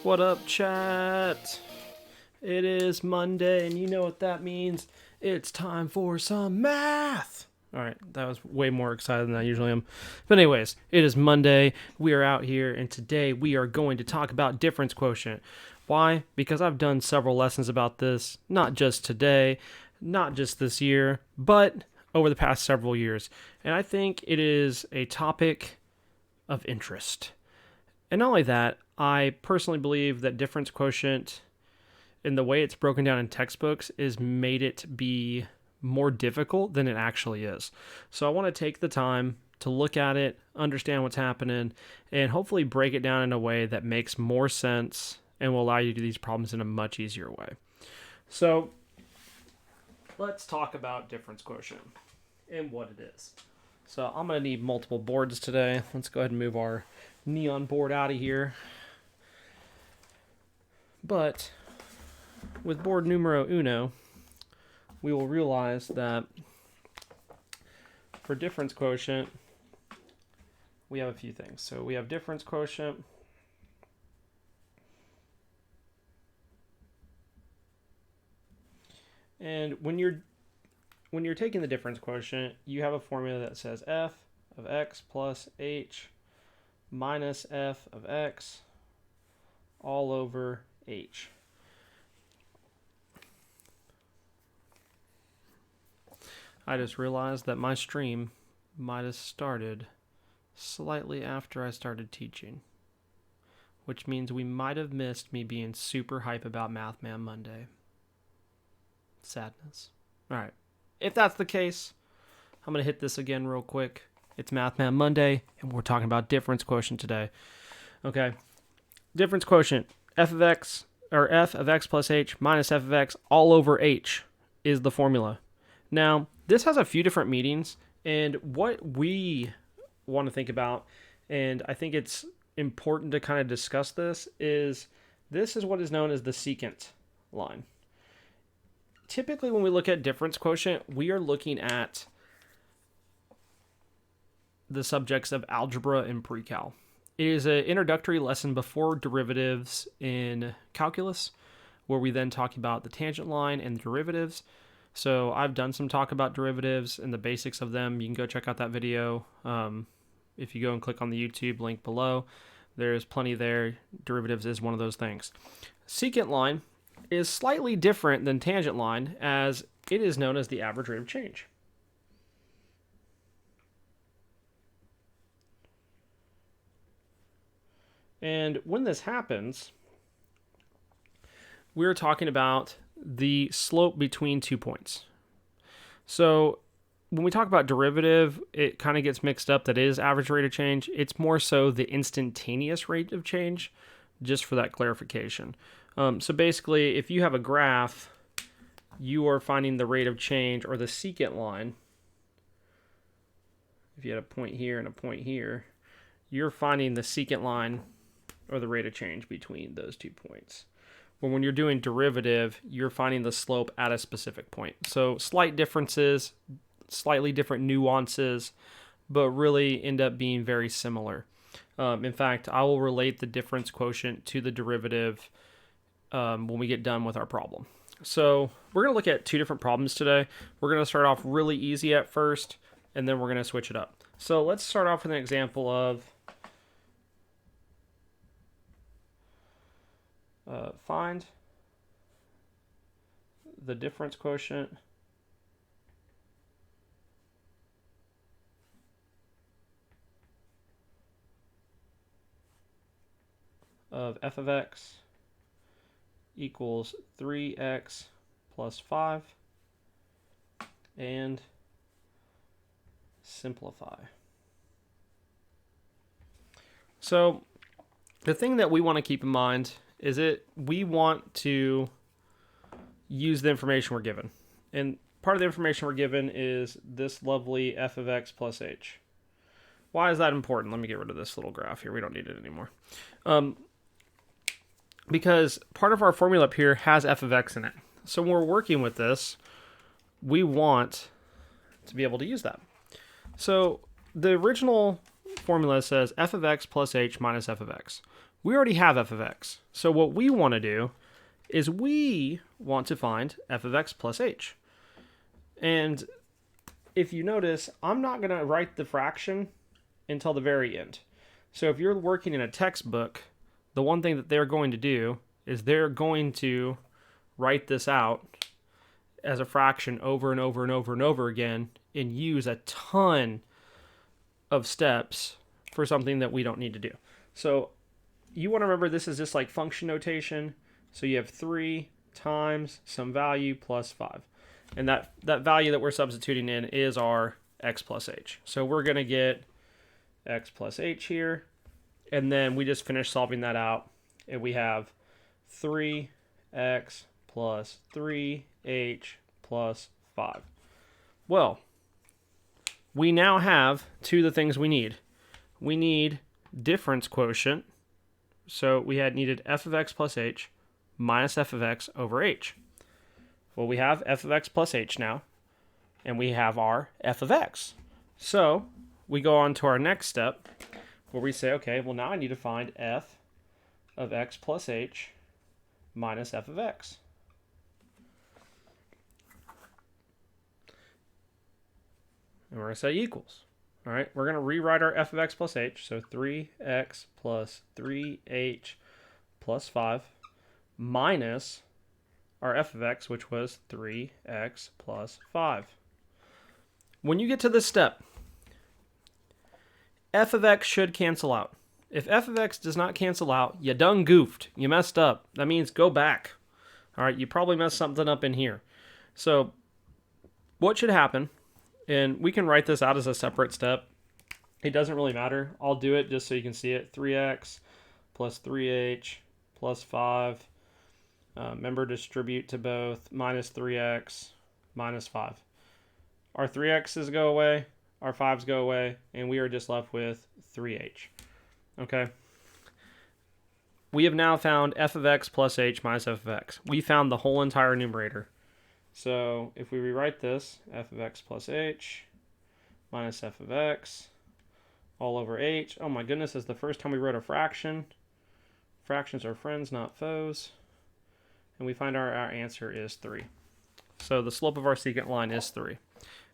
What up, chat? It is Monday, and you know what that means. It's time for some math. All right, that was way more excited than I usually am. But anyways, it is Monday. We are out here, and today we are going to talk about difference quotient. Why? Because I've done several lessons about this, not just today, not just this year, but over the past several years. And I think it is a topic of interest. And not only that, I personally believe that difference quotient, in the way it's broken down in textbooks, is made it be more difficult than it actually is. So I want to take the time to look at it, understand what's happening, and hopefully break it down in a way that makes more sense and will allow you to do these problems in a much easier way. So let's talk about difference quotient and what it is. So I'm going to need multiple boards today. Let's go ahead and move our neon board out of here. But with board numero uno, we will realize that for difference quotient, we have a few things. So we have difference quotient. And when you're taking the difference quotient, you have a formula that says f of x plus h minus f of x all over h. I just realized that my stream might have started slightly after I started teaching, which means we might have missed me being super hype about Math Man Monday. Sadness. All right. If that's the case, I'm going to hit this again real quick. It's Math Man Monday, and we're talking about difference quotient today. Okay. Difference quotient, f of x plus h minus f of x all over h is the formula. Now, this has a few different meanings, and what we want to think about, and I think it's important to kind of discuss this is what is known as the secant line. Typically, when we look at difference quotient, we are looking at the subjects of algebra and pre-cal. It is an introductory lesson before derivatives in calculus, where we then talk about the tangent line and the derivatives. So I've done some talk about derivatives and the basics of them. You can go check out that video. If you go and click on the YouTube link below, there's plenty there. Derivatives is one of those things. Secant line is slightly different than tangent line, as it is known as the average rate of change. And when this happens, we're talking about the slope between 2 points. So when we talk about derivative, it kind of gets mixed up that it is average rate of change. It's more so the instantaneous rate of change, just for that clarification. So basically, if you have a graph, you are finding the rate of change, or the secant line. If you had a point here and a point here, you're finding the secant line, or the rate of change between those 2 points. When you're doing derivative, you're finding the slope at a specific point. So slight differences, slightly different nuances, but really end up being very similar. In fact, I will relate the difference quotient to the derivative when we get done with our problem. So we're going to look at two different problems today. We're going to start off really easy at first, and then we're going to switch it up. So let's start off with an example of find the difference quotient of f of x equals 3x plus 5 and simplify. So the thing that we want to keep in mind is we want to use the information we're given. And part of the information we're given is this lovely f of x plus h. Why is that important? Let me get rid of this little graph here. We don't need it anymore. Because part of our formula up here has f of x in it. So when we're working with this, we want to be able to use that. So the original formula says f of x plus h minus f of x. we already have f of x. So what we want to do is we want to find f of x plus h. And if you notice, I'm not going to write the fraction until the very end. So if you're working in a textbook, the one thing that they're going to do is they're going to write this out as a fraction over and over and over and over again and use a ton of steps for something that we don't need to do. So you want to remember this is just like function notation. So you have 3 times some value plus 5. And that value that we're substituting in is our x plus h. So we're going to get x plus h here. And then we just finish solving that out. And we have 3x plus 3h plus 5. Well, we now have 2 of the things we need. We need difference quotient. So we had needed f of x plus h minus f of x over h. Well, we have f of x plus h now, and we have our f of x. So we go on to our next step where we say, okay, well now I need to find f of x plus h minus f of x. And we're going to say equals. All right, we're going to rewrite our f of x plus h. So 3x plus 3h plus 5 minus our f of x, which was 3x plus 5. When you get to this step, f of x should cancel out. If f of x does not cancel out, you done goofed. You messed up. That means go back. All right, you probably messed something up in here. So what should happen, and we can write this out as a separate step. It doesn't really matter. I'll do it just so you can see it. 3x plus 3h plus 5. Remember, distribute to both, minus 3x minus 5. Our 3x's go away, our 5's go away, and we are just left with 3h. Okay? We have now found f of x plus h minus f of x. We found the whole entire numerator. So if we rewrite this, f of x plus h minus f of x all over h. Oh my goodness, this is the first time we wrote a fraction. Fractions are friends, not foes. And we find our answer is 3. So the slope of our secant line is 3.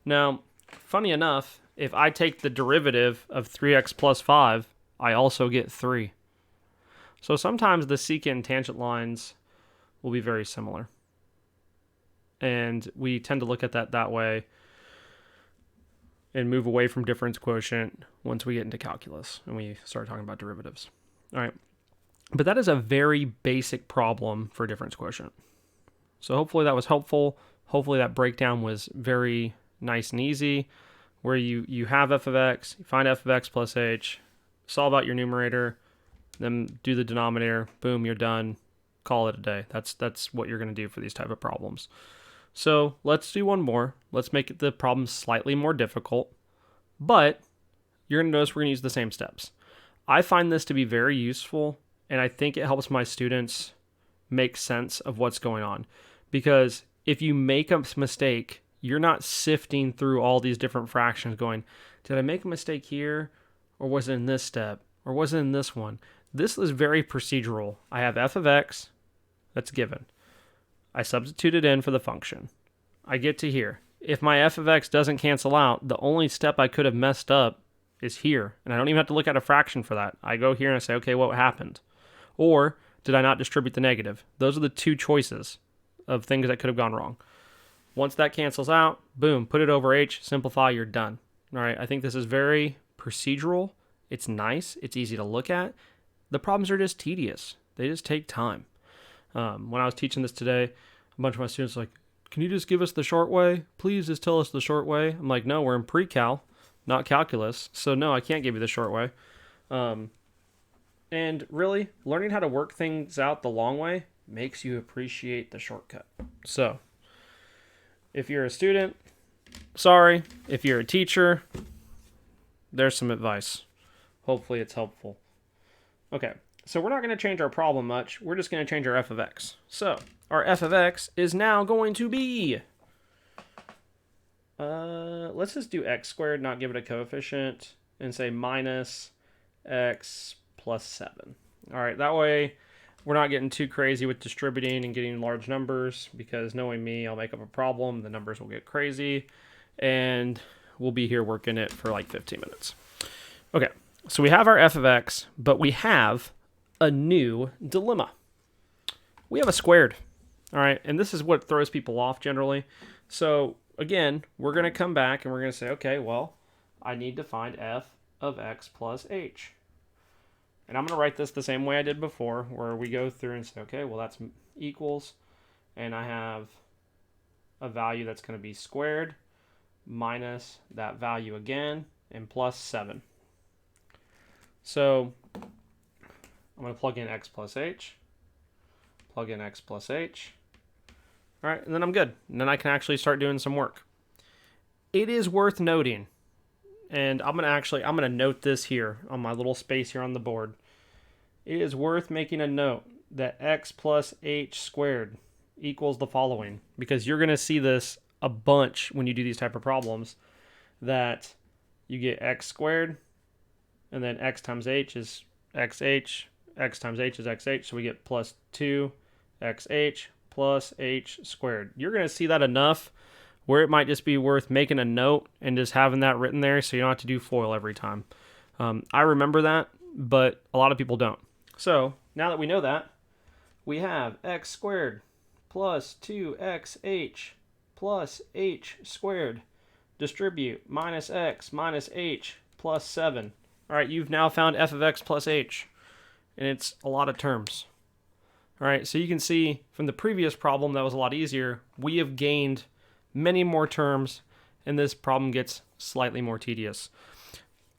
Now, funny enough, if I take the derivative of 3x plus 5, I also get 3. So sometimes the secant and tangent lines will be very similar. And we tend to look at that way and move away from difference quotient once we get into calculus and we start talking about derivatives. All right. But that is a very basic problem for difference quotient. So hopefully that was helpful. Hopefully that breakdown was very nice and easy, where you have f of x, you find f of x plus h, solve out your numerator, then do the denominator, boom, you're done, call it a day. That's what you're going to do for these type of problems. So let's do one more. Let's make the problem slightly more difficult, but you're going to notice we're going to use the same steps. I find this to be very useful, and I think it helps my students make sense of what's going on. Because if you make a mistake, you're not sifting through all these different fractions going, did I make a mistake here? Or was it in this step? Or was it in this one? This is very procedural. I have f of x, that's given. I substitute it in for the function. I get to here. If my f of x doesn't cancel out, the only step I could have messed up is here. And I don't even have to look at a fraction for that. I go here and I say, okay, what happened? Or did I not distribute the negative? Those are the 2 choices of things that could have gone wrong. Once that cancels out, boom, put it over h, simplify, you're done. All right, I think this is very procedural. It's nice. It's easy to look at. The problems are just tedious. They just take time. When I was teaching this today, a bunch of my students were like, can you just give us the short way? Please just tell us the short way. I'm like, no, we're in pre-cal, not calculus. So no, I can't give you the short way. And really, learning how to work things out the long way makes you appreciate the shortcut. So if you're a student, sorry. If you're a teacher, there's some advice. Hopefully it's helpful. Okay, so we're not going to change our problem much. We're just going to change our f of x. So our f of x is now going to be, let's just do x squared, not give it a coefficient, and say minus x plus 7. All right, that way we're not getting too crazy with distributing and getting large numbers, because knowing me, I'll make up a problem, the numbers will get crazy, and we'll be here working it for like 15 minutes. Okay, so we have our f of x, but we have a new dilemma. We have a squared. All right, and this is what throws people off generally. So again, we're going to come back and we're going to say, okay, well, I need to find f of x plus h. And I'm going to write this the same way I did before, where we go through and say, okay, well, that's equals, and I have a value that's going to be squared minus that value again, and plus 7. So I'm going to plug in x plus h, plug in x plus h. All right, and then I'm good. And then I can actually start doing some work. It is worth noting, and I'm gonna note this here on my little space here on the board. It is worth making a note that x plus h squared equals the following, because you're gonna see this a bunch when you do these type of problems, that you get x squared, and then x times h is xh, x times h is xh, so we get plus 2xh plus h squared. You're going to see that enough where it might just be worth making a note and just having that written there so you don't have to do FOIL every time. I remember that, but a lot of people don't. So now that we know that, we have x squared plus 2xh plus h squared distribute minus x minus h plus 7. All right, you've now found f of x plus h, and it's a lot of terms. All right, so you can see from the previous problem that was a lot easier, we have gained many more terms, and this problem gets slightly more tedious.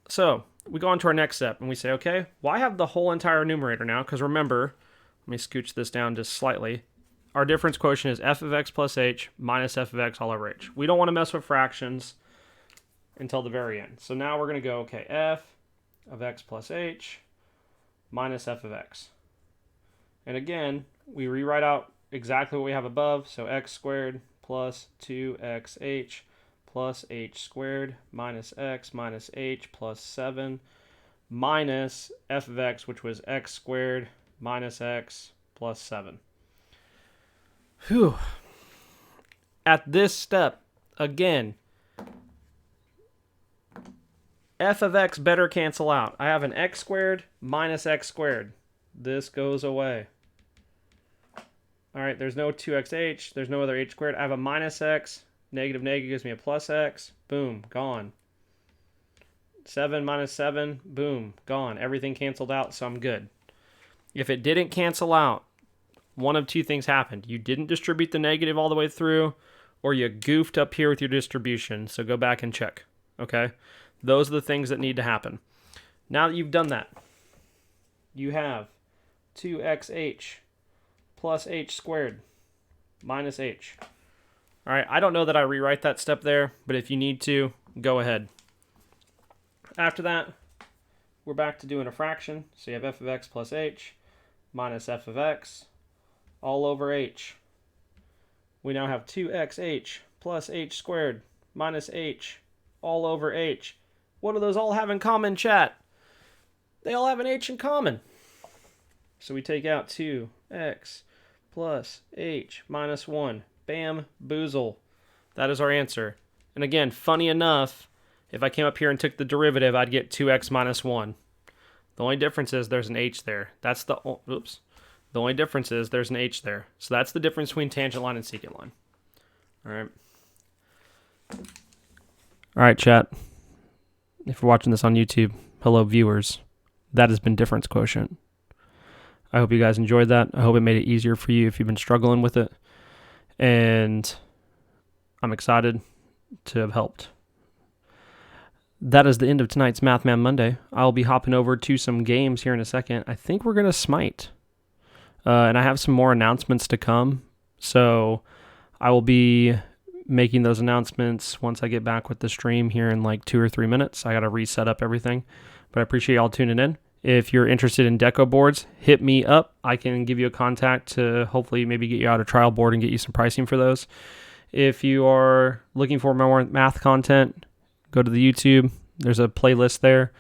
So we go on to our next step, and we say, okay, well, I have the whole entire numerator now, because remember, let me scooch this down just slightly. Our difference quotient is f of x plus h minus f of x all over h. We don't want to mess with fractions until the very end. So now we're going to go, okay, f of x plus h minus f of x. And again, we rewrite out exactly what we have above. So x squared plus 2xh plus h squared minus x minus h plus 7 minus f of x, which was x squared minus x plus 7. Whew. At this step, again, f of x better cancel out. I have an x squared minus x squared. This goes away. All right, there's no 2xh. There's no other h squared. I have a minus x. Negative negative gives me a plus x. Boom, gone. 7 minus 7. Boom, gone. Everything canceled out, so I'm good. If it didn't cancel out, one of two things happened. You didn't distribute the negative all the way through, or you goofed up here with your distribution. So go back and check, okay? Those are the things that need to happen. Now that you've done that, you have 2xh plus h squared minus h. All right, I don't know that I rewrite that step there, but if you need to, go ahead. After that, we're back to doing a fraction. So you have f of x plus h minus f of x all over h. We now have 2xh plus h squared minus h all over h. What do those all have in common, chat? They all have an h in common. So we take out 2x plus h minus 1. Bam, boozle. That is our answer. And again, funny enough, if I came up here and took the derivative, I'd get 2x minus 1. The only difference is there's an h there. That's the, oops. The only difference is there's an h there. So that's the difference between tangent line and secant line. All right. All right, chat. If you're watching this on YouTube, hello, viewers. That has been difference quotient. I hope you guys enjoyed that. I hope it made it easier for you if you've been struggling with it. And I'm excited to have helped. That is the end of tonight's Math Man Monday. I'll be hopping over to some games here in a second. I think we're going to Smite. And I have some more announcements to come. So I will be making those announcements once I get back with the stream here in like 2 or 3 minutes. I got to reset up everything. But I appreciate y'all tuning in. If you're interested in deco boards, hit me up. I can give you a contact to hopefully maybe get you out a trial board and get you some pricing for those. If you are looking for more math content, go to the YouTube. There's a playlist there.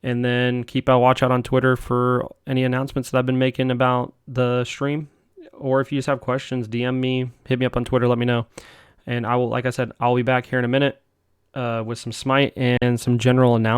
And then keep a watch out on Twitter for any announcements that I've been making about the stream. Or if you just have questions, DM me, hit me up on Twitter, let me know. And I will, like I said, I'll be back here in a minute with some Smite and some general announcements.